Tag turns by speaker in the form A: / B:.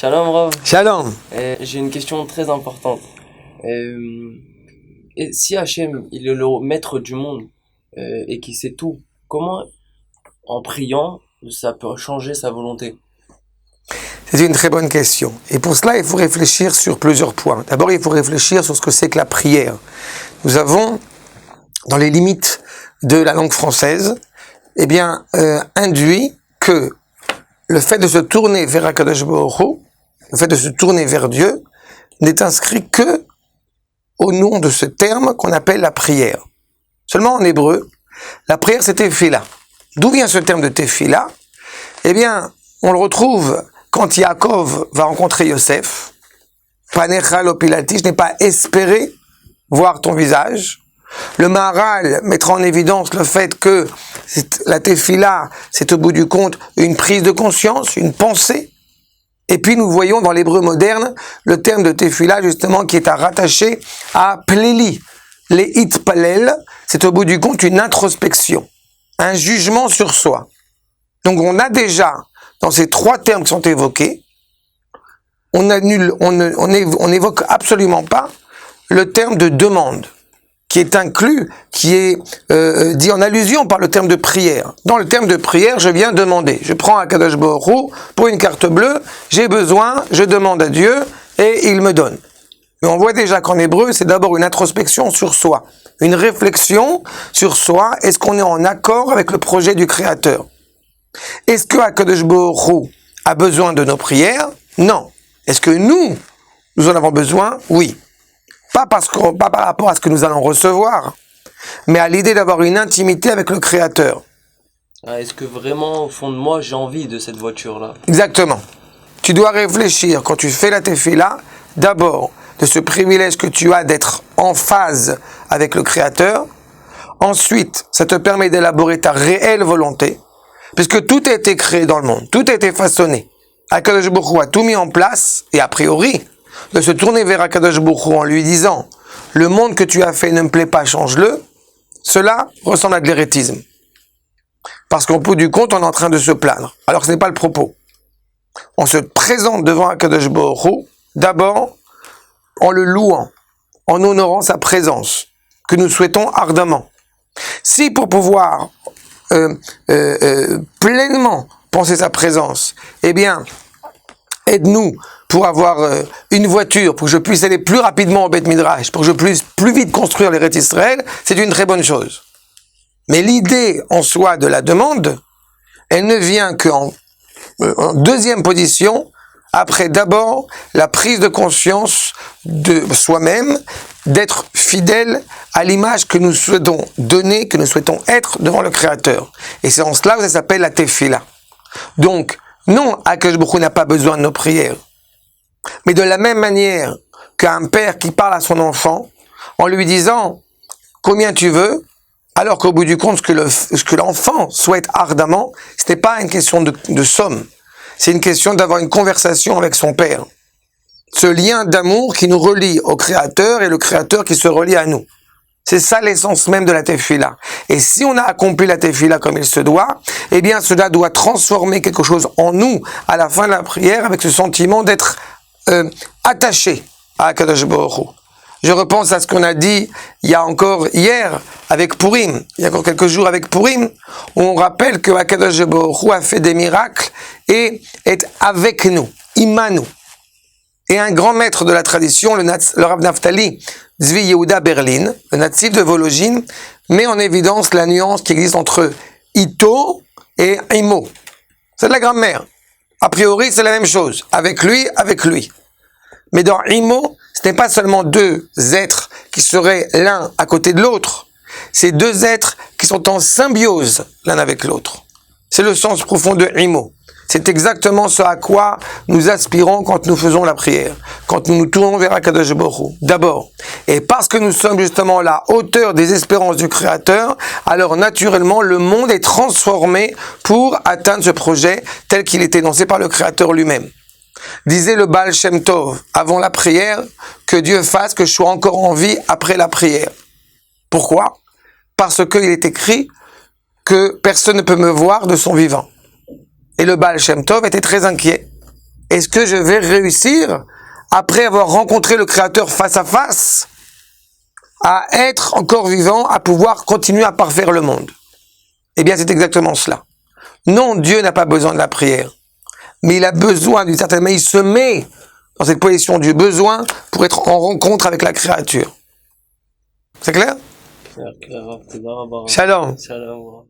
A: Shalom Rav.
B: Shalom.
A: J'ai une question très importante. Et si Hachem, il est le maître du monde et qu'il sait tout, comment en priant ça peut changer sa volonté?
B: C'est une très bonne question. Et pour cela, il faut réfléchir sur plusieurs points. D'abord, il faut réfléchir sur ce que c'est que la prière. Nous avons, dans les limites de la langue française, induit que le fait de se tourner vers Akadosh Baruch Hu, le fait de se tourner vers Dieu, n'est inscrit que au nom de ce terme qu'on appelle la prière. Seulement en hébreu, la prière c'est tefila. D'où vient ce terme de tefila? On le retrouve quand Yaakov va rencontrer Yosef. Panecha lo pilati, je n'ai pas espéré voir ton visage. Le Maharal mettra en évidence le fait que la tefila, c'est au bout du compte une prise de conscience, une pensée. Et puis nous voyons dans l'hébreu moderne le terme de tefila justement qui est à rattacher à pléli. Les hitpalel, c'est au bout du compte une introspection, un jugement sur soi. Donc on a déjà, dans ces trois termes qui sont évoqués, on n'évoque absolument pas le terme de demande, qui est inclus, qui est dit en allusion par le terme de prière. Dans le terme de prière, je viens demander. Je prends un Kadosh Baruch Hu pour une carte bleue, j'ai besoin, je demande à Dieu et il me donne. Mais on voit déjà qu'en hébreu, c'est d'abord une introspection sur soi, une réflexion sur soi. Est-ce qu'on est en accord avec le projet du Créateur? Est-ce que Akadosh Baruch Hu a besoin de nos prières? Non. Est-ce que nous en avons besoin? Oui. Pas par rapport à ce que nous allons recevoir, mais à l'idée d'avoir une intimité avec le Créateur.
A: Est-ce que vraiment, au fond de moi, j'ai envie de cette voiture-là?
B: Exactement. Tu dois réfléchir, quand tu fais la tefila, d'abord, de ce privilège que tu as d'être en phase avec le Créateur. Ensuite, ça te permet d'élaborer ta réelle volonté, puisque tout a été créé dans le monde, tout a été façonné. Akadosh Baruch Hu a tout mis en place, et a priori, de se tourner vers Akadosh Baruch Hu en lui disant « Le monde que tu as fait ne me plaît pas, change-le », cela ressemble à de l'hérétisme. Parce qu'au bout du compte, on est en train de se plaindre. Alors ce n'est pas le propos. On se présente devant Akadosh Baruch Hu, d'abord en le louant, en honorant sa présence, que nous souhaitons ardemment. Si pour pouvoir pleinement penser sa présence, aide-nous pour avoir une voiture, pour que je puisse aller plus rapidement au Beth Midrash, pour que je puisse plus vite construire les Eretz Israël, c'est une très bonne chose. Mais l'idée en soi de la demande, elle ne vient qu'en deuxième position, après d'abord la prise de conscience de soi-même, d'être fidèle à l'image que nous souhaitons donner, que nous souhaitons être devant le Créateur. Et c'est en cela que ça s'appelle la tefila. Donc, non, Akadosh Baruch Hu n'a pas besoin de nos prières. Mais de la même manière qu'un père qui parle à son enfant en lui disant combien tu veux, alors qu'au bout du compte, ce que l'enfant souhaite ardemment, ce n'est pas une question de somme. C'est une question d'avoir une conversation avec son père. Ce lien d'amour qui nous relie au Créateur et le Créateur qui se relie à nous. C'est ça l'essence même de la tefila. Et si on a accompli la tefila comme il se doit, cela doit transformer quelque chose en nous à la fin de la prière avec ce sentiment d'être attaché à Akadosh Baruch Hu. Je repense à ce qu'on a dit il y a encore hier avec Purim, il y a encore quelques jours avec Purim, où on rappelle que Akadosh Baruch Hu a fait des miracles et est avec nous, imanu. Et un grand maître de la tradition, le Rav Naftali Zvi Yehuda Berlin, le natif de Vologine, met en évidence la nuance qui existe entre Ito et Imo. C'est de la grammaire. A priori, c'est la même chose. Avec lui, avec lui. Mais dans Imo, ce n'est pas seulement deux êtres qui seraient l'un à côté de l'autre. C'est deux êtres qui sont en symbiose l'un avec l'autre. C'est le sens profond de Imo. C'est exactement ce à quoi nous aspirons quand nous faisons la prière, quand nous nous tournons vers Akadosh Baruch Hu. D'abord, et parce que nous sommes justement à la hauteur des espérances du Créateur, alors naturellement le monde est transformé pour atteindre ce projet tel qu'il est énoncé par le Créateur lui-même. Disait le Baal Shem Tov avant la prière, que Dieu fasse que je sois encore en vie après la prière. Pourquoi? Parce qu'il est écrit que personne ne peut me voir de son vivant. Et le Baal Shem Tov était très inquiet. est-ce que je vais réussir, après avoir rencontré le Créateur face à face, à être encore vivant, à pouvoir continuer à parfaire le monde? Eh bien, c'est exactement cela. Non, Dieu n'a pas besoin de la prière, mais il a besoin, d'une certaine manière, il se met dans cette position du besoin pour être en rencontre avec la créature. C'est clair?
A: Clair, clair.
B: Shalom.
A: Shalom.